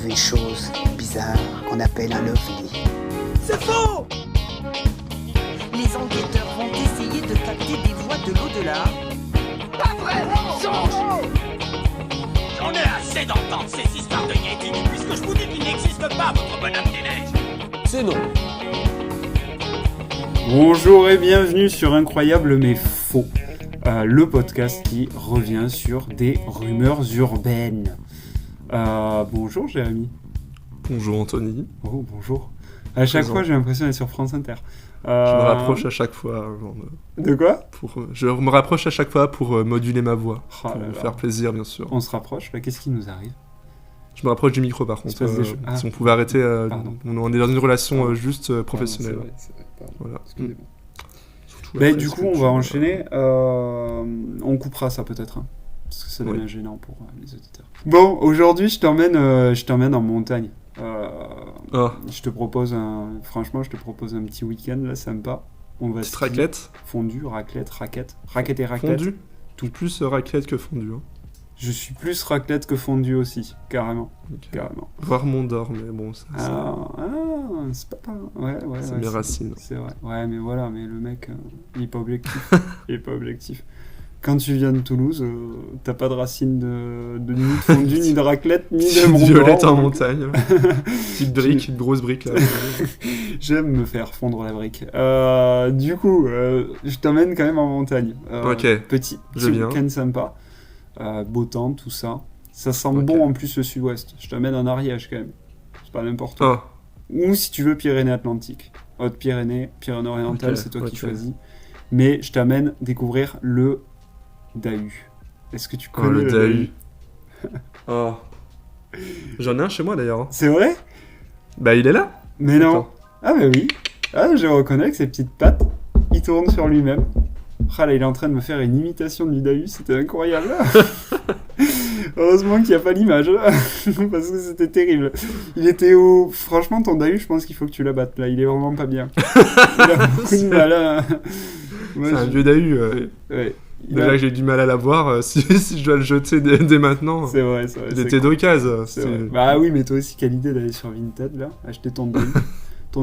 vu une chose bizarre qu'on appelle un ovni. C'est faux! Les enquêteurs vont essayer de capter des voix de l'au-delà. Pas vrai, mensonge! J'en ai assez d'entendre ces histoires de Yétis, puisque je vous dis qu'il n'existe pas, votre bonhomme des neiges. C'est non. Bonjour et bienvenue sur Incroyable mais faux, le podcast qui revient sur des rumeurs urbaines. Bonjour Jérémy. Bonjour Anthony. Oh bonjour. À chaque fois j'ai l'impression d'être sur France Inter. Je me rapproche à chaque fois. De quoi ? Je me rapproche à chaque fois pour moduler ma voix. Oh pour là me là. faire plaisir, bien sûr. On se rapproche, là qu'est-ce qui nous arrive ? Je me rapproche du micro par contre. Si on pouvait arrêter, on est dans une relation juste professionnelle. C'est vrai. Pardon. Voilà. Excusez-moi. Surtout Bah, après, du est-ce coup, que on tu- va enchaîner. On coupera ça peut-être, hein, parce que ça devient Oui. gênant pour les auditeurs. Bon, aujourd'hui, je t'emmène en montagne. Ah, Je te propose un petit week-end là, sympa. On va petite skier. raclette. Fondue, raquette et raclette. Fondue. Tout plus raclette que fondue. Hein. Je suis plus raclette que fondue aussi, carrément. Ok. Carrément. Voire Mont d'Or, mais bon, ça, C'est pas pareil. Ouais, c'est mes racines. C'est vrai. Ouais, mais voilà, mais le mec, il est pas objectif. Il est pas objectif. Quand tu viens de Toulouse, t'as pas de racines de ni de fondue, ni de raclette, ni de Mont d'Or. Violette en donc- montagne. Petite brique, une grosse brique là. J'aime me faire fondre la brique. Du coup, je t'emmène quand même en montagne. Ok, Petit je viens. week-end sympa. Beau temps, tout ça. Ça sent Ok. bon en plus le sud-ouest. Je t'emmène en Ariège quand même. C'est pas n'importe où. Ah, Ou si tu veux Pyrénées-Atlantiques. Haute-Pyrénées, Pyrénées-Orientales, Ok, c'est toi qui ok. choisis. Mais je t'amène découvrir le Dahu. Est-ce que tu connais le le Dahu. Ah. J'en ai un chez moi d'ailleurs. Hein. C'est vrai ? Bah, il est là. Mais non. Attends. Ah bah oui. Ah, je reconnais que ses petites pattes, il tourne sur lui-même. Ah là, il est en train de me faire une imitation du Dahu, c'était incroyable. Heureusement qu'il n'y a pas l'image, parce que c'était terrible. Il était au... Franchement, ton Dahu, je pense qu'il faut que tu l'abattes, là. Il est vraiment pas bien. Il a beaucoup de mal, hein. Moi, C'est un je- vieux Dahu. Ouais. Il Déjà a- que j'ai du mal à l'avoir, si je dois le jeter dès maintenant. C'est vrai, c'est vrai. Il c'est était cool. d'occasion. C'est vrai. Bah oui, mais toi aussi, quelle idée d'aller sur Vinted, là, acheter ton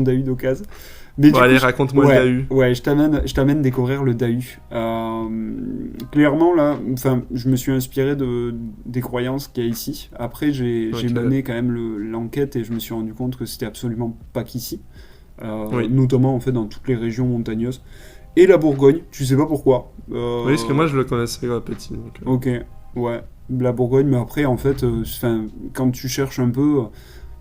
Dahu d'occasion. Mais Bon, du allez, coup, raconte-moi ouais, le Dahu. Ouais, je t'amène découvrir le Dahu. Clairement, là, je me suis inspiré des croyances qu'il y a ici. Après, j'ai Ok. mené quand même l'enquête et je me suis rendu compte que c'était absolument pas qu'ici. Oui. Notamment, en fait, dans toutes les régions montagneuses. Et la Bourgogne, tu sais pas pourquoi. Oui, parce que moi je le connaissais petit. Donc, Ok, ouais, la Bourgogne, mais après, en fait, quand tu cherches un peu,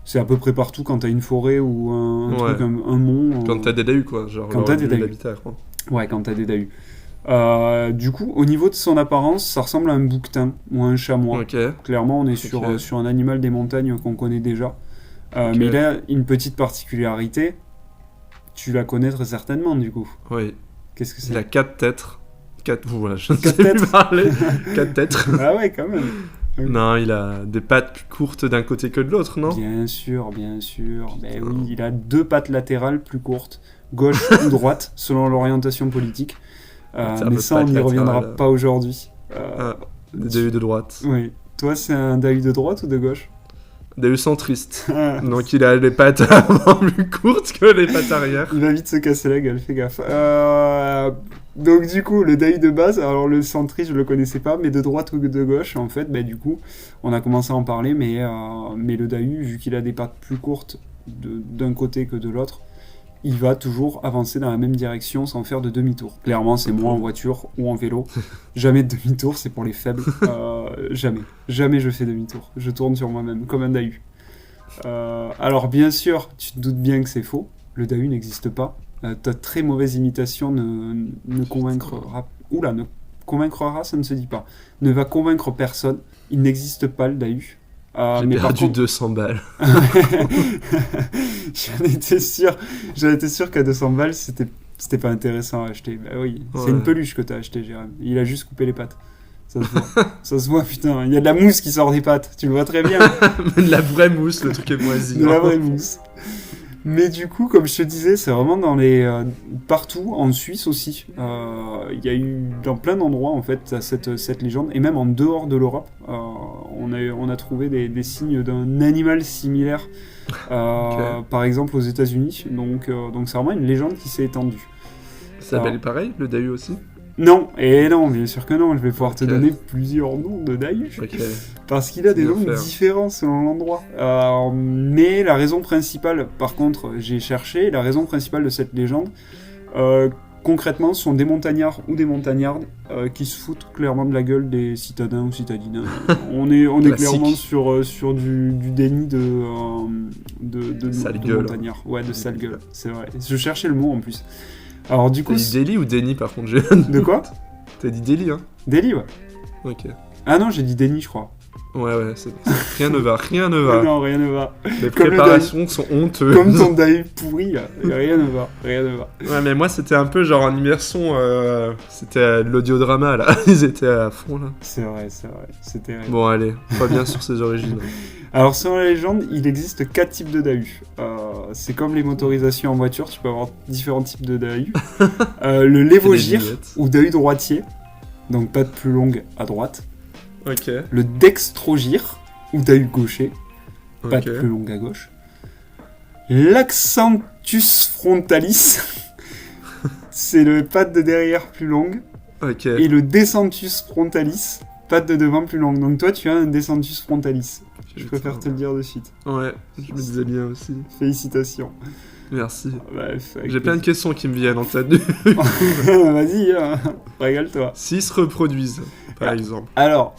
c'est à peu près partout quand t'as une forêt ou un Ouais. truc, un mont. Quand t'as des Dahus, quoi. Genre, Quand t'as leur des lieu Dahus. d'habitat, quoi. Ouais, quand t'as des Dahus. Du coup, au niveau de son apparence, ça ressemble à un bouquetin ou à un chamois. Ok. Clairement, on est Ok. sur un animal des montagnes qu'on connaît déjà. Ok. Mais il a une petite particularité. Tu la connais très certainement, du coup. Oui. Qu'est-ce que Il a c'est 4 têtes. Voilà, je ne Quatre sais plus têtes. parler. 4 têtes. Ah ouais, quand même. Non, il a des pattes plus courtes d'un côté que de l'autre, non? Bien sûr, bien sûr. Ben oui, il a 2 pattes latérales plus courtes, gauche ou droite, selon l'orientation politique. C'est un Mais peu ça, on n'y pattes reviendra latérales. pas aujourd'hui. Ah, des Dahus de droite. Oui. Toi, c'est un Dahu de droite ou de gauche? Dahus centriste. Ah, Donc il a les pattes avant plus courtes que les pattes arrière. il va vite se casser la gueule, fais gaffe. Donc du coup, le Dahu de base, alors le centriste, je le connaissais pas, mais de droite ou de gauche, en fait, du coup, on a commencé à en parler, mais le Dahu, vu qu'il a des pattes plus courtes d'un côté que de l'autre, il va toujours avancer dans la même direction sans faire de demi-tour. Clairement, c'est moi en voiture ou en vélo. Jamais de demi-tour, c'est pour les faibles. Jamais. Jamais je fais demi-tour. Je tourne sur moi-même, comme un Dahu. Alors bien sûr, tu te doutes bien que c'est faux. Le Dahu n'existe pas. Ta très mauvaise imitation ne convaincra... Oula, ne convaincra, ça ne se dit pas. Ne va convaincre personne. Il n'existe pas, le Dahu. J'ai Mais par perdu contre, 200 balles. j'en étais sûr qu'à 200 balles, c'était pas intéressant à acheter. Bah oui, c'est Ouais. une peluche que t'as acheté, Jérôme. Il a juste coupé les pattes. Ça se voit. Ça se voit, putain. Il y a de la mousse qui sort des pattes. Tu le vois très bien. De la vraie mousse, le truc est moisi. De la vraie mousse. Mais du coup, comme je te disais, c'est vraiment dans partout, en Suisse aussi. Il y a eu dans plein d'endroits en fait cette légende, et même en dehors de l'Europe, on a trouvé des signes d'un animal similaire, par exemple aux États-Unis. Donc c'est vraiment une légende qui s'est étendue. Ça s'appelle pareil, le Dahu aussi? Non, bien sûr que non, je vais pouvoir te donner plusieurs noms de Dahu, parce qu'il a des noms différents selon l'endroit. Mais la raison principale, par contre, j'ai cherché, la raison principale de cette légende, concrètement, sont des montagnards ou des montagnardes qui se foutent clairement de la gueule des citadins ou citadines. On est clairement sur du déni de montagnards. Ouais, de sale gueule, c'est vrai. Je cherchais le mot en plus. Alors du coup, t'as dit délit ou déni par contre? De quoi? T'as dit délit, hein? Délit, ouais. Ok. Ah non, j'ai dit déni, je crois. Ouais, rien ne va. Non, rien ne va. Les préparations sont honteuses. Comme ton Dahu pourri, là. Rien ne va. Ouais, mais moi, c'était un peu genre en immersion, c'était l'audiodrama, là. Ils étaient à fond, là. C'est vrai, c'était... Bon, allez, reviens sur ses origines. Alors, selon la légende, il existe 4 types de Dahu. C'est comme les motorisations en voiture, tu peux avoir différents types de Dahu. Le lévogire, ou Dahu droitier, donc patte plus longue à droite. Ok. Le dextrogire, ou Dahu gaucher, patte plus longue à gauche. L'accentus frontalis, c'est le patte de derrière plus longue. Ok. Et le descentus frontalis, patte de devant plus longue. Donc toi, tu as un descentus frontalis. Je préfère te le dire de suite. Ouais, je me disais bien aussi. Félicitations. Merci. Bref, j'ai plein de questions qui me viennent en tête. Vas-y, régale-toi. S'ils se reproduisent, par exemple. Alors.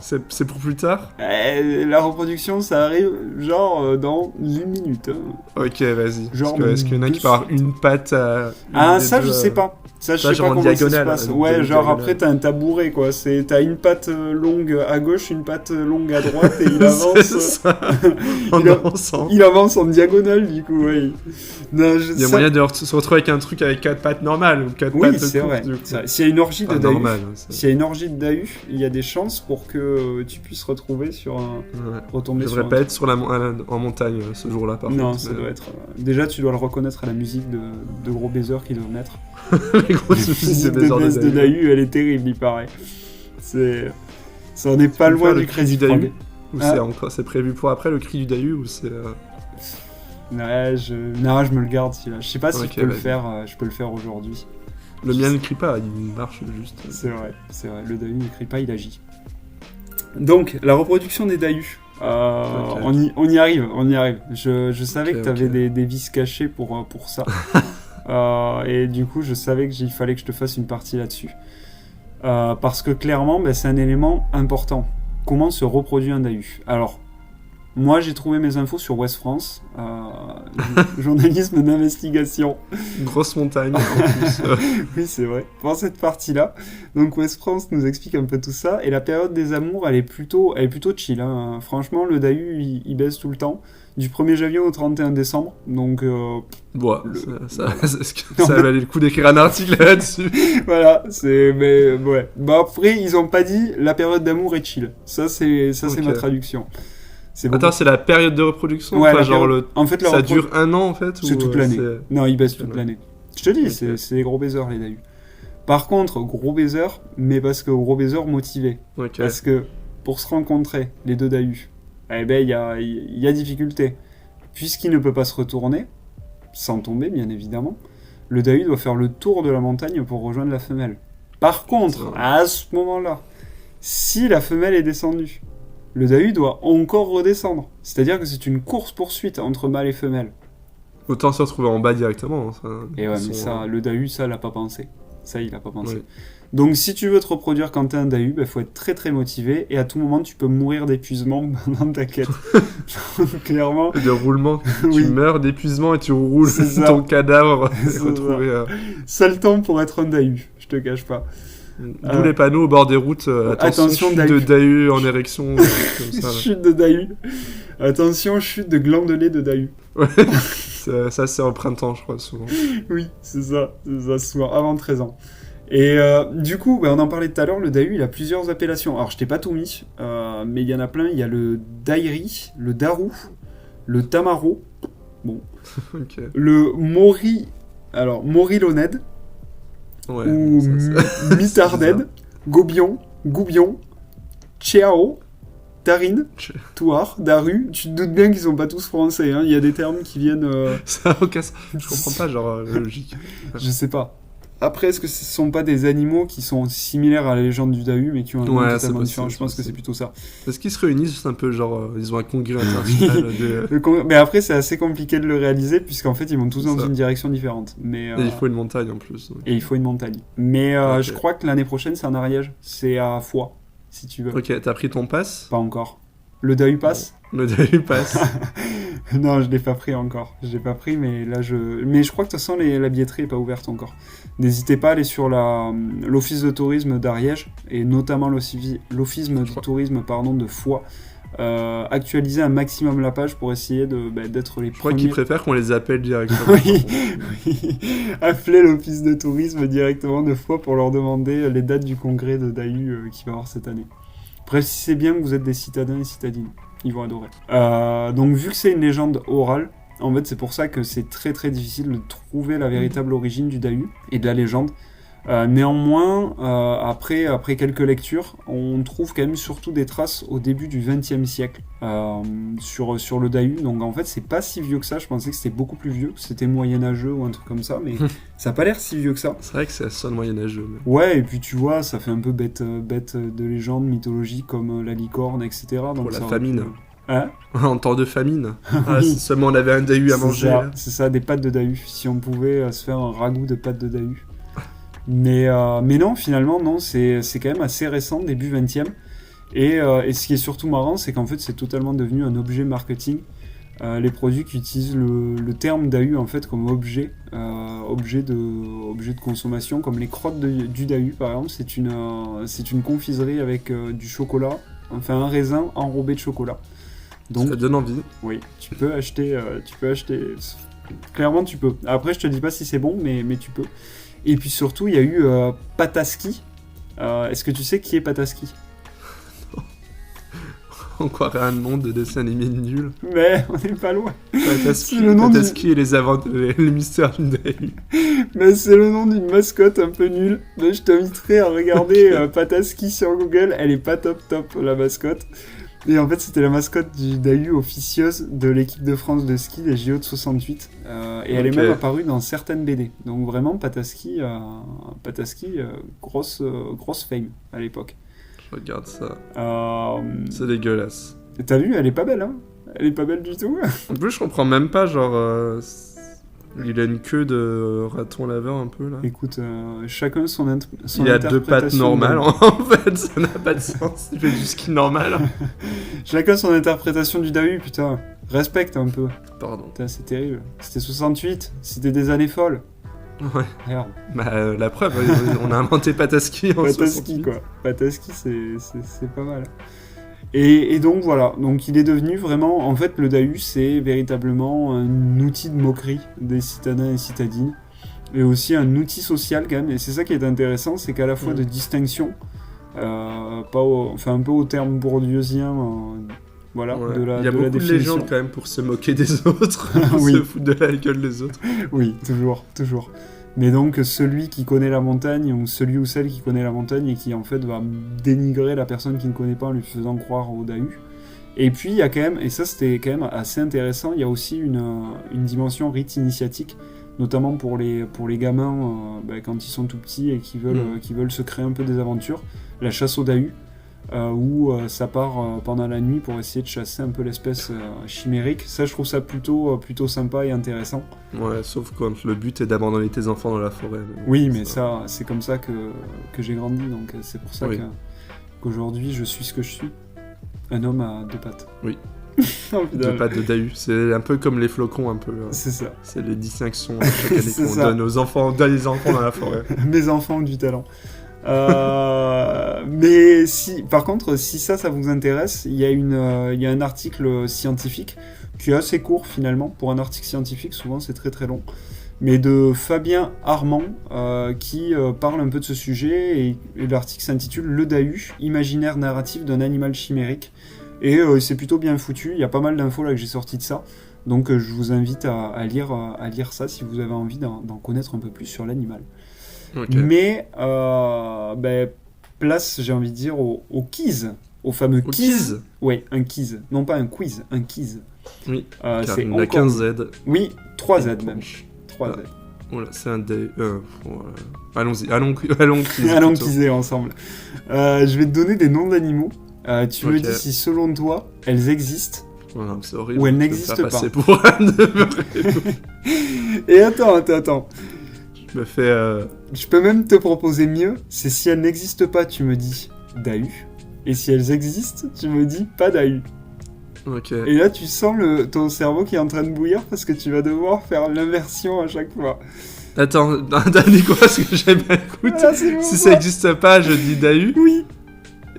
C'est pour plus tard? La reproduction, ça arrive genre dans 1 minute. Ok, vas-y. Genre est-ce qu'il y en a qui part une patte à... je sais pas. Ça, je sais pas comment ça se passe. Ouais, genre après, t'as un tabouret, quoi. T'as une patte longue à gauche, une patte longue à droite, et il avance... il avance en diagonale, du coup, ouais. Non, il y a moyen de se retrouver avec un truc avec 4 pattes normales, ou 4 pattes Oui, c'est vrai. S'il y a une orgie de Dahu, il y a des chances pour que tu puisses retrouver sur un... retomber sur un... Je devrais pas être en montagne ce jour-là, par contre. Non, ça doit être... Déjà, tu dois le reconnaître à la musique de gros baisers qu'ils doivent mettre. Les grosses musiques de Dahu, elle est terrible, il paraît. Ça en est pas loin du Crazy Frog. Ou c'est prévu pour après le cri du Dahu, ou c'est... Ouais, je me le garde celui-là. Je sais pas si je peux le faire aujourd'hui. Le mien ne crie pas, il marche juste. C'est vrai. Le Dahu ne crie pas, il agit. Donc, la reproduction des Dahu. On y arrive. Je savais que t'avais des vices cachés pour ça. Et du coup, je savais qu'il fallait que je te fasse une partie là-dessus. Parce que clairement, c'est un élément important. Comment se reproduit un Dahu? Alors, moi, j'ai trouvé mes infos sur Ouest France, journalisme d'investigation. Grosse montagne, en plus. Oui, c'est vrai. Pour cette partie-là, donc Ouest France nous explique un peu tout ça. Et la période des amours, elle est plutôt chill. Hein. Franchement, le Dahu, il baisse tout le temps. Du 1er janvier au 31 décembre, donc... ça valait le coup d'écrire un article là-dessus. Voilà, mais ouais. Après, ils ont pas dit la période d'amour est chill. Ça, c'est ma traduction. Attends, c'est la période de reproduction? Ouais, en fait, ça dure 1 an, en fait? C'est toute l'année. Non, ils baissent toute l'année. Je te dis, c'est des gros baisers, les Dahu. Par contre, gros baisers, mais parce que gros baisers motivés. Parce que, pour se rencontrer, les deux Dahu, il y a difficulté. Puisqu'il ne peut pas se retourner, sans tomber, bien évidemment, le Dahu doit faire le tour de la montagne pour rejoindre la femelle. Par contre, à ce moment-là, si la femelle est descendue, le Dahu doit encore redescendre. C'est-à-dire que c'est une course-poursuite entre mâle et femelle. Autant se retrouver en bas directement. Et ouais, mais ça, le Dahu, ça, il n'a pas pensé. Oui. Donc, si tu veux te reproduire quand t'es un Dahu, faut être très très motivé, et à tout moment, tu peux mourir d'épuisement pendant ta quête. Clairement. De roulement. Tu meurs d'épuisement et tu roules ton cadavre. Seul temps pour être un Dahu, je te cache pas. D'où les panneaux au bord des routes. Attention chute de Dahu en érection. Comme ça, chute de Dahu. Attention, chute de glandelée de Dahu. Ouais. Ça, c'est au printemps, je crois, souvent. Oui, c'est ça, souvent, avant 13 ans. Et du coup, on en parlait tout à l'heure, le Dahu, il a plusieurs appellations. Alors, je t'ai pas tout mis, mais il y en a plein. Il y a le Dairi, le Daru, le Tamaro, Bon. Ok. Le Moriloned, Ouais. ou ça, c'est Mitarded, Gobion, Goubion, Chiao, Tarine, Touar, Daru. Tu te doutes bien qu'ils sont pas tous français, hein. Il y a des termes qui viennent... Ça a aucun sens. Je comprends pas, genre, la logique. Je sais pas. Après, est-ce que ce sont pas des animaux qui sont similaires à la légende du Dahu, mais qui ont un nom Ouais, totalement c'est différent? Je possible, pense que c'est c'est plutôt ça. Est-ce qu'ils se réunissent juste un peu, genre, ils ont un congrès international de... Mais après, c'est assez compliqué de le réaliser, puisqu'en fait, ils vont tous dans Ça. une direction différente. Mais, Et il faut une montagne en plus. Ouais. et il faut une montagne. Mais Ok. je crois que l'année prochaine, c'est en Ariège. C'est à Foix, si tu veux. Ok, t'as pris ton pass? Pas encore. Le Dahu passe? Le Dahu pass. Non, je l'ai pas pris encore. Je l'ai pas pris, mais là, Mais je crois que de toute façon, la billetterie est pas ouverte encore. N'hésitez pas à aller sur l'office de tourisme d'Ariège, et notamment l'office de tourisme de Foix. Actualiser un maximum la page pour essayer d'être les Je crois premiers. qu'ils préfèrent qu'on les appelle directement. Oui. Appelez l'office de tourisme directement de Foix pour leur demander les dates du congrès de Dahu qu'il va y avoir cette année. Précisez bien que vous êtes des citadins et citadines. Ils vont adorer. Donc, vu que c'est une légende orale, en fait, c'est pour ça que c'est très très difficile de trouver la véritable origine du Dahu et de la légende. Néanmoins, après quelques lectures, on trouve quand même surtout des traces au début du XXe siècle sur le Dahu. Donc en fait, c'est pas si vieux que ça. Je pensais que c'était beaucoup plus vieux, que c'était moyenâgeux ou un truc comme ça, mais ça a pas l'air si vieux que ça. C'est vrai que c'est ça le moyenâgeux. Mais... Ouais, et puis tu vois, ça fait un peu bête de légende, mythologie comme la licorne, etc. Donc Pour la ça famine. aurait pu- Hein? En temps de famine. Ah, Oui. si seulement on avait un Dahu à manger. là. C'est ça, des pâtes de Dahu. Si on pouvait se faire un ragoût de pâtes de Dahu. Mais non, finalement, non, c'est quand même assez récent, début 20e. Et ce qui est surtout marrant, c'est qu'en fait, c'est totalement devenu un objet marketing. Les produits qui utilisent le terme Dahu en fait comme objet de consommation, comme les crottes du Dahu par exemple, c'est une confiserie avec du chocolat, enfin un raisin enrobé de chocolat. Donc Ça donne envie. oui, tu peux acheter. Clairement, tu peux. Après, je te dis pas si c'est bon, mais tu peux. Et puis surtout, il y a eu Pataski. Est-ce que tu sais qui est Pataski? On croirait un nom de dessin animé nul. Mais on n'est pas loin. Pataski, C'est le nom Pataski et les mystères du Dahu. Mais c'est le nom d'une mascotte un peu nulle. Mais je t'inviterai à regarder Pataski sur Google. Elle est pas top, la mascotte. Et en fait, c'était la mascotte du Dahu officieuse de l'équipe de France de ski des JO de 68. Et elle est Ok. même apparue dans certaines BD. Donc vraiment, Pataski, grosse fame à l'époque. Je regarde ça. Euh, C'est dégueulasse. T'as vu, elle est pas belle, hein? Elle est pas belle du tout. En plus, je comprends même pas, genre... il a une queue de raton laveur un peu, là. Écoute, chacun son Il a deux pattes interprétation normales, de- en fait. Ça n'a pas de sens. Il fait du ski normal. Chacun son interprétation du Dahu, putain. Respecte un peu. Pardon. Putain, c'est terrible. C'était 68, c'était des années folles. Ouais. Regarde, Bah, la preuve, on a inventé Pataski en Pataski 68. quoi. Pataski, c'est pas mal. Et donc voilà, donc il est devenu vraiment, en fait le Dahu c'est véritablement un outil de moquerie des citadins et citadines, et aussi un outil social quand même, et c'est ça qui est intéressant, c'est qu'à la fois de distinction, un peu au terme bourdieusien, voilà, Ouais. de la Il y a de beaucoup la de définition. légendes quand même pour se moquer des autres, pour Oui. se foutre de la gueule des autres. Oui, toujours. Mais donc, celui qui connaît la montagne, ou celui ou celle qui connaît la montagne, et qui en fait va dénigrer la personne qui ne connaît pas en lui faisant croire au Dahu. Et puis, il y a quand même, et ça c'était quand même assez intéressant, il y a aussi une dimension rite initiatique, notamment pour les gamins quand ils sont tout petits et qui veulent se créer un peu des aventures. La chasse au Dahu, où ça part pendant la nuit pour essayer de chasser un peu l'espèce chimérique. Ça, je trouve ça plutôt sympa et intéressant. Ouais, sauf quand le but est d'abandonner tes enfants dans la forêt. Oui, mais ça, c'est comme ça que j'ai grandi, donc c'est pour ça Oui. qu'aujourd'hui, je suis ce que je suis. Un homme à deux pattes. Oui. Oh, putain. De pattes de Dahu. C'est un peu comme les flocons, un peu. C'est ça. C'est les distinctions chaque année C'est qu'on ça. donne aux enfants, on donne les enfants dans la forêt. Mes enfants ont du talent. Mais par contre, si ça vous intéresse, il y a un article scientifique qui est assez court finalement. Pour un article scientifique, souvent c'est très très long. Mais de Fabien Armand qui parle un peu de ce sujet, et l'article s'intitule Le Dahu, imaginaire narratif d'un animal chimérique. Et c'est plutôt bien foutu. Il y a pas mal d'infos là que j'ai sorties de ça. Donc je vous invite à lire ça si vous avez envie d'en connaître un peu plus sur l'animal. Ok. Mais place, j'ai envie de dire, au quiz. Au fameux Au quiz. quiz. Oui, un quiz. Non pas un quiz, un quiz. Oui. C'est Car il n'a encore... qu'un Z. Oui, 3 Z même. 3 Z. Voilà, c'est un day. Voilà. Allons-y, allons quiz. Allons plutôt. quizer ensemble. Je vais te donner des noms d'animaux. Tu me Ok. dis si selon toi, elles existent. Voilà, c'est horrible. Ou elle de me n'existe faire pas. passer pour un Et attends. Je me fais. Je peux même te proposer mieux. C'est si elles n'existent pas, tu me dis Dahu. Et si elles existent, tu me dis pas Dahu. Ok. Et là, tu sens ton cerveau qui est en train de bouillir parce que tu vas devoir faire l'inversion à chaque fois. Attends, t'as dit quoi? Parce que j'ai bien écouté. Ah, c'est bon, Si ça existe pas, je dis Dahu. Oui.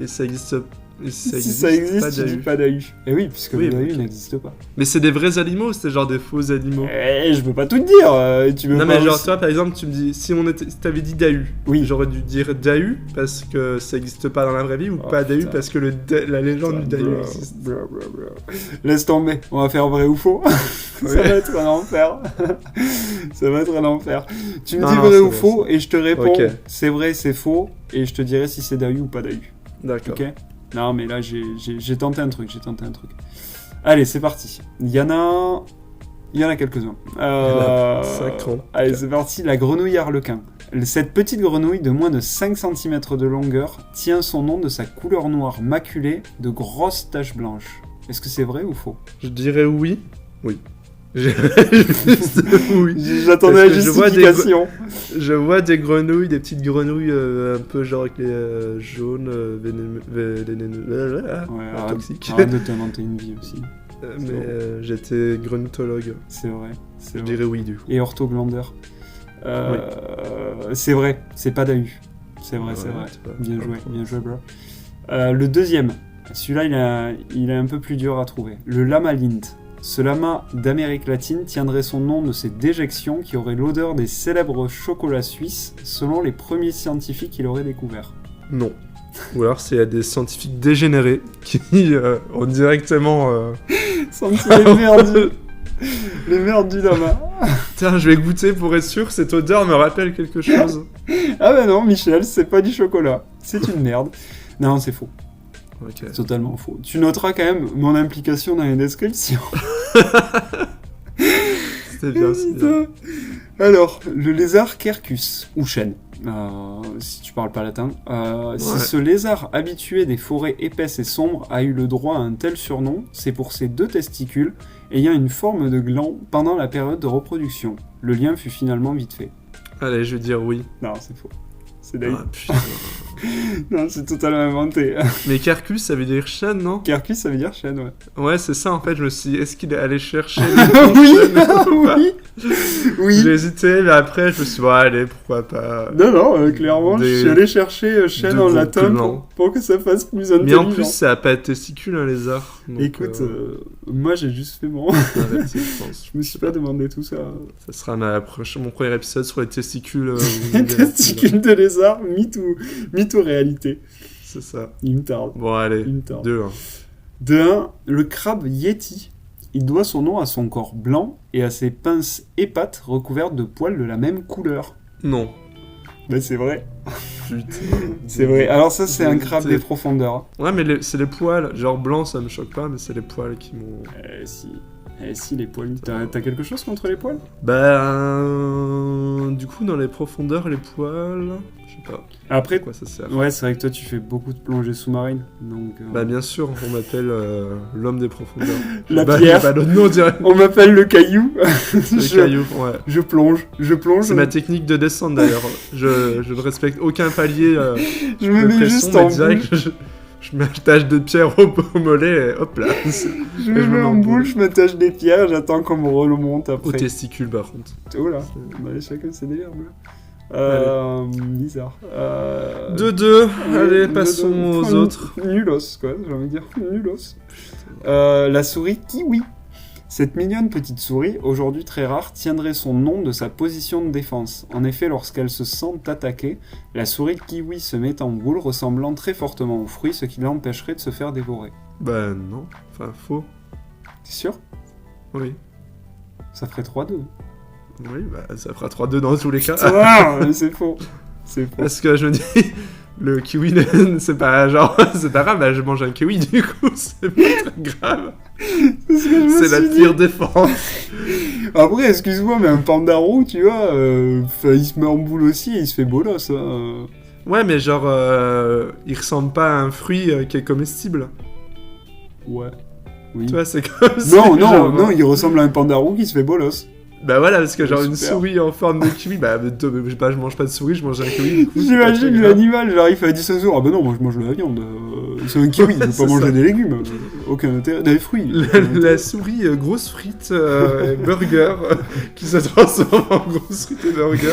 Et ça existe. Et si Si ça existe, pas tu dis Dahu. pas Dahu. Et oui, puisque Oui, le Dahu ok. n'existe pas. Mais c'est des vrais animaux ou c'est genre des faux animaux? Je peux pas tout te dire. Tu veux Non pas mais genre aussi- toi par exemple tu me dis si t'avais dit Dahu, Oui. j'aurais dû dire Dahu parce que ça existe pas dans la vraie vie ou Oh, pas Dahu putain. parce que la légende du Dahu Bro, existe. bro. Laisse tomber, on va faire vrai ou faux. Ça Ouais. va être un enfer. Ça va être un enfer. Tu me Non, dis non, vrai c'est ou vrai, faux et je te réponds Ok. c'est vrai, c'est faux et je te dirai si c'est Dahu ou pas Dahu. D'accord. Ok? Non mais là j'ai tenté un truc, Allez, c'est parti. Il y en a quelques-uns. Cinq ans. Allez, c'est parti. La grenouille arlequin. Cette petite grenouille de moins de 5 cm de longueur tient son nom de sa couleur noire maculée de grosses taches blanches. Est-ce que c'est vrai ou faux? Je dirais oui. Oui. Juste oui. J'attendais la Parce que je vois des justification. Je vois des grenouilles, des petites grenouilles un peu genre avec les jaunes, vénéneux, Ouais, toxiques. arrête de t'inventer une vie aussi. Mais j'étais grenutologue. C'est vrai. Je dirais oui du coup. Et orthoglandeur. C'est vrai, c'est pas Dahu. C'est vrai, c'est Ouais, vrai. c'est pas- Bien joué, bro. Le deuxième, celui-là, il est un peu plus dur à trouver. Le lama lint. Ce lama d'Amérique latine tiendrait son nom de ses déjections qui auraient l'odeur des célèbres chocolats suisses, selon les premiers scientifiques qui l'auraient découvert. Non. Ou alors c'est des scientifiques dégénérés qui ont directement... Senti les merdes les merdes du lama. Tiens, je vais goûter pour être sûr, cette odeur me rappelle quelque chose. Ah bah non, Michel, c'est pas du chocolat. C'est une merde. Non, c'est faux. Ok. C'est totalement faux. Tu noteras quand même mon implication dans les descriptions. C'était bien, c'est bien. Putain. Alors, le lézard Quercus, ou chêne, si tu parles pas latin. Si Ouais. ce lézard habitué des forêts épaisses et sombres a eu le droit à un tel surnom, c'est pour ses 2 testicules ayant une forme de gland pendant la période de reproduction. Le lien fut finalement vite fait. Allez, je vais dire oui. Non, c'est faux. C'est Dahu. Ah, putain. Non, c'est totalement inventé. Mais Carcus, ça veut dire chêne, non? Quercus, ça veut dire chêne, ouais. Ouais, c'est ça en fait, je me suis dit, est-ce qu'il est allé chercher le Oui, chêne ou pas? oui, oui. J'ai hésité, mais après je me suis dit, ouais, allez, pourquoi pas. Non, clairement, je Des- suis allé chercher chêne de en bons latin plans. pour que ça fasse plus Mais intelligent. en plus, ça a pas de testicules, un lézard. Donc, Écoute, moi j'ai juste fait mon... arrête, je pense. Je me suis pas demandé tout ça. Ça sera mon premier épisode sur les testicules. Les testicules de lézard, mythe ou réalité. C'est ça. Il me tarde. Bon, allez, Il me tarde. 2-1. De 1, le crabe Yeti. Il doit son nom à son corps blanc et à ses pinces et pattes recouvertes de poils de la même couleur. Non. Mais c'est vrai. Putain. C'est vrai. Alors ça, c'est un crabe C'est- des profondeurs. Ouais, mais c'est les poils. Genre blanc, ça me choque pas, mais c'est les poils qui m'ont. Si, les poils. T'as quelque chose contre les poils? Du coup, dans les profondeurs, les poils. Je sais pas. Après, À quoi ça sert? ouais, c'est vrai que toi, tu fais beaucoup de plongées sous-marines. Donc, Bah, bien sûr, on m'appelle l'homme des profondeurs. La Bah, pierre. j'ai pas d'autre nom direct. on m'appelle le caillou. Les je, cailloux, ouais. je plonge. C'est ma technique de descente d'ailleurs. Je ne respecte aucun palier Je me de mets pression, juste mais en direct, boule. je m'attache de pierre au mollet et hop là. Je me mets en boule, je m'attache des pierres, j'attends qu'on me remonte Au après. testicule par contre. Oh là, bah, chacun ses délires. Bizarre. 2-2, allez, deux, passons deux. aux autres. Nulos, quoi, j'ai envie de dire. Nulos. La souris kiwi. Cette mignonne petite souris, aujourd'hui très rare, tiendrait son nom de sa position de défense. En effet, lorsqu'elle se sent attaquée, la souris kiwi se met en boule, ressemblant très fortement aux fruits, ce qui l'empêcherait de se faire dévorer. Bah non, enfin faux. T'es sûr? Oui. Ça ferait 3-2. Oui, bah ça fera 3-2 dans tous les cas. Ah, c'est faux. C'est faux. Parce que je me dis, le kiwi, c'est pas genre, c'est pas grave, bah, je mange un kiwi du coup, c'est pas très grave. C'est ce que je me C'est la suis dit. pire défense. Après, excuse-moi, mais un panda roux, tu vois, il se met en boule aussi et il se fait bolos. Hein. Ouais, mais genre, il ressemble pas à un fruit qui est comestible. Ouais. Oui. Tu vois, c'est comme Non, c'est genre, non, il ressemble à un panda roux qui se fait bolos. Bah voilà, parce que genre une Super. souris en forme de kiwi, bah je sais pas, je mange pas de souris, je mange un kiwi. Du coup, c'est pas J'imagine très grave. l'animal, genre il fait à 10 jours. Ah bah non, moi je mange de la viande. C'est un kiwi, je veux pas C'est manger ça. des légumes. Aucun intérêt. Des fruits. La souris grosse frite et burger qui se transforme en grosse frite et burger.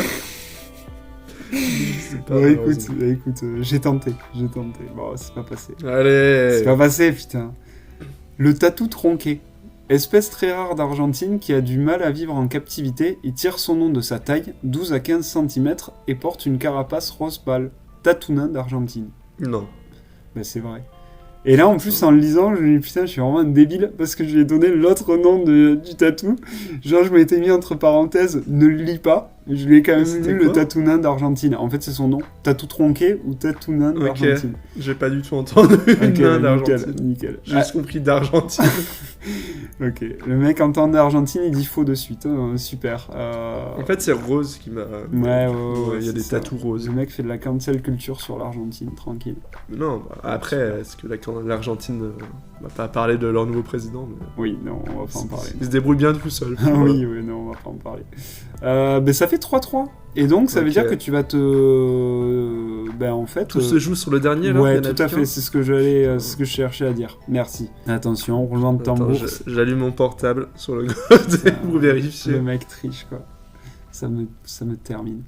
C'est pas Ouais, malheureusement. écoute, j'ai tenté. Bon, c'est pas passé. Allez. C'est pas passé, putain. Le tatou tronqué. Espèce très rare d'Argentine qui a du mal à vivre en captivité, il tire son nom de sa taille, 12 à 15 cm, et porte une carapace rose pâle. Tatou nain d'Argentine. Non. Ben c'est vrai. Et là, en plus, en le lisant, je me dis putain, je suis vraiment un débile parce que je lui ai donné l'autre nom du tatou. Genre, je m'étais mis entre parenthèses, ne le lis pas. Je lui ai quand même C'était lu quoi le tatou nain d'Argentine. En fait, c'est son nom. Tatou tronqué ou tatou nain Ok. d'Argentine. J'ai pas du tout entendu Ok, nain nickel, d'Argentine. nickel. J'ai juste compris d'Argentine. Ok, le mec entend d'Argentine, il dit faux de suite. Hein. Super. En fait, c'est Rose qui m'a. Ouais, Il y a des c'est ça. tatous roses. Le mec fait de la cancel culture sur l'Argentine, tranquille. Non, bah, après, est-ce que l'Argentine va pas parler de leur nouveau président mais... Oui, non, on va pas en parler. Il se débrouille bien tout seul. Ah oui, non, on va pas en parler. Ben, ça fait 3-3. Et donc, ça veut Ok. dire que tu vas te... Ben, en fait... Tout se joue sur le dernier là. Ouais, il y en a tout à qu'un. fait, c'est ce que j'allais, ce que je cherchais à dire. Merci. Attention, roulement de Attends, tambour. j'allume mon portable sur le côté pour vérifier. Le mec triche, quoi. Ça me termine.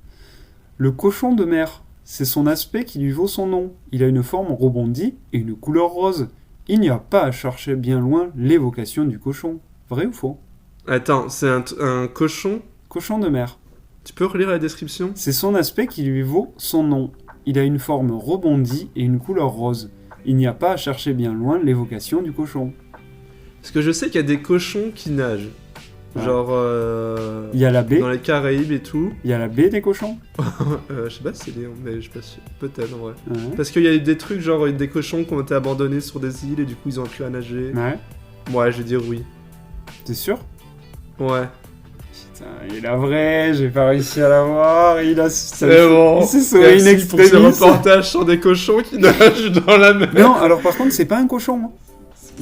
Le cochon de mer, c'est son aspect qui lui vaut son nom. Il a une forme rebondie et une couleur rose. Il n'y a pas à chercher bien loin l'évocation du cochon. Vrai ou faux? Attends, c'est un cochon. Cochon de mer. Tu peux relire la description? C'est son aspect qui lui vaut son nom. Il a une forme rebondie et une couleur rose. Il n'y a pas à chercher bien loin l'évocation du cochon. Parce que je sais qu'il y a des cochons qui nagent. Ouais. Genre Il y a la baie. dans les Caraïbes et tout. Il y a la baie des cochons. Je sais pas si c'est Léon, mais je sais pas sûr. Peut-être en vrai. Ouais. Parce qu'il y a eu des trucs genre des cochons qui ont été abandonnés sur des îles et du coup ils ont appris à nager. Ouais. Ouais, je vais dire oui. T'es sûr? Ouais. Putain, il a vrai, j'ai pas réussi à l'avoir. Il a... C'est bon. Il s'est sauvé in Merci pour ce extremis. reportage sur des cochons qui nagent dans la mer. Non, alors par contre, c'est pas un cochon. Hein.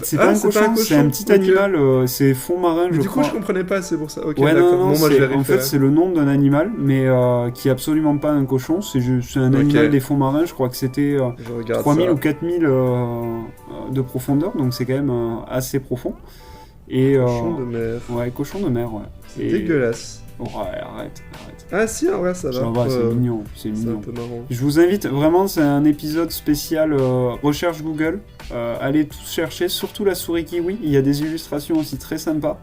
C'est Ah, pas un c'est pas cochon, un c'est un cochon, petit ok. animal, c'est fond marin, Mais je du crois. coup, je comprenais pas, c'est pour ça. Ok, Ouais, d'accord. non, Bon, moi je c'est- vais en fait, c'est le nom d'un animal, mais qui est absolument pas un cochon. C'est un Ok. animal des fonds marins, je crois que c'était Je regarde 3000 ça. ou 4000 de profondeur, donc c'est quand même assez profond. Et, Cochon de mer. Ouais, cochon de mer, ouais. C'est Et- dégueulasse. Ouais, arrête. Ah si, en vrai, ça va. Ça va, c'est Euh, mignon, c'est C'est un mignon. peu marrant. Je vous invite, vraiment, c'est un épisode spécial recherche Google. Allez tous chercher, surtout la souris kiwi. Il y a des illustrations aussi très sympas.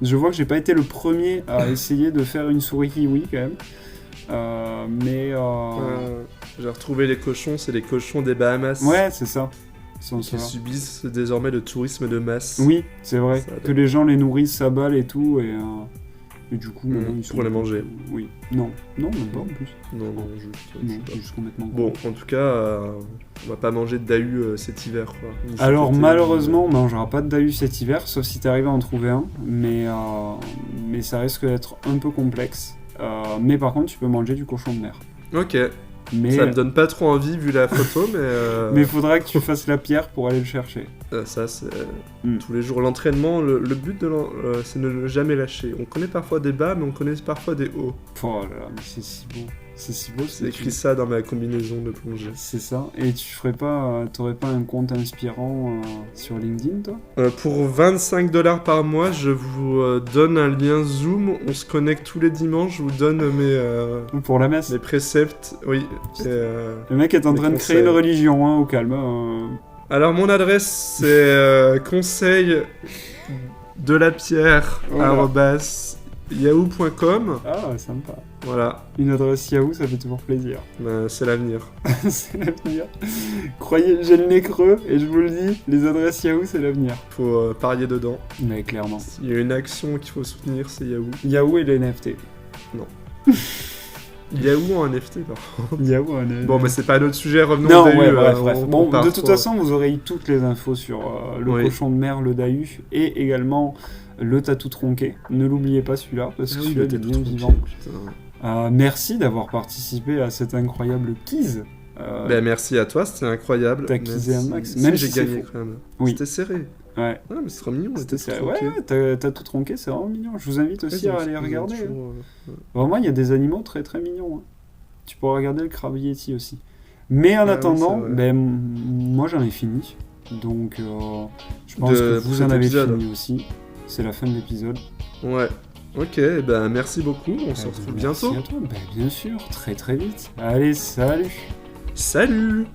Je vois que j'ai pas été le premier à essayer de faire une souris kiwi quand même. J'ai retrouvé les cochons, c'est les cochons des Bahamas. Ouais, c'est ça. Ils sont Qui ça. subissent désormais le tourisme de masse. Oui, c'est vrai. Ça a Que les gens les nourrissent à balles et tout. Et du coup, Mhm, maintenant, ils sont... pour les manger. Oui. Non, même pas en plus. Non, juste. je Non, sais pas. juste complètement. Bon, en tout cas, on va pas manger de dahu cet hiver, quoi. Ni cet Alors été, malheureusement, on mangera pas de dahu cet hiver, sauf si t'arrives à en trouver un, mais ça risque d'être un peu complexe. Mais par contre, tu peux manger du cochon de mer. Ok, Mais ça me donne pas trop envie vu la photo, mais... mais il faudra que tu fasses la pierre pour aller le chercher. ça, c'est Mm. tous les jours. L'entraînement, le but de c'est de ne jamais lâcher. On connaît parfois des bas, mais on connaît parfois des hauts. Oh là là, mais c'est si beau. C'est si beau. C'est écrit ça dans ma combinaison de plongée. C'est ça. Et tu ferais pas, t'aurais pas un compte inspirant sur LinkedIn, toi? Pour 25$ par mois, je vous donne un lien Zoom. On se connecte tous les dimanches. Je vous donne Pour la messe. mes préceptes. Oui. Le mec est en Des train de créer conseils. une religion, hein, au calme. Hein. Alors, mon adresse, c'est conseil de la pierre Voilà. Yahoo.com, Ah, sympa. voilà, Une adresse Yahoo, ça fait toujours plaisir. bah, c'est l'avenir. C'est l'avenir. Croyez, j'ai le nez creux et je vous le dis, les adresses Yahoo, c'est l'avenir. Faut parier dedans. Mais clairement. S'il y a une action qu'il faut soutenir, c'est Yahoo. Yahoo et les NFT. Yahoo en NFT, par contre. Yahoo, on est... Bon, mais c'est pas notre sujet, revenons Non, au Dahu, ouais, bref. on Bon, part de toute trop. façon, vous aurez eu toutes les infos sur le Oui. cochon de mer, le Dahu, et également le tatou tronqué. Ne l'oubliez pas celui-là, parce que Ah oui, celui-là le il est tatou bien tronqué, vivant. putain. Merci d'avoir participé à cet incroyable quiz. Ben, merci à toi, c'était incroyable. T'as quizé Merci. un max, Si, même j'ai si c'est gagné faux. quand même. Oui. C'était serré. Ouais. Ah, mais c'est trop mignon, C'était c'était ça. trop Ouais, t'as tout tronqué, c'est vraiment mignon. Je vous invite aussi à aller regarder. Hein. Toujours, Vraiment, il y a des animaux très très mignons. Hein. Tu pourras regarder le crabe yeti aussi. Mais en Ah attendant, oui, c'est vrai. ben, moi j'en ai fini. Donc je pense que pour vous cet en avez épisode. fini aussi. C'est la fin de l'épisode. Ouais. Ok, ben merci beaucoup, on se retrouve Merci bientôt. à toi. Ben, bien sûr, très très vite. Allez, salut. Salut!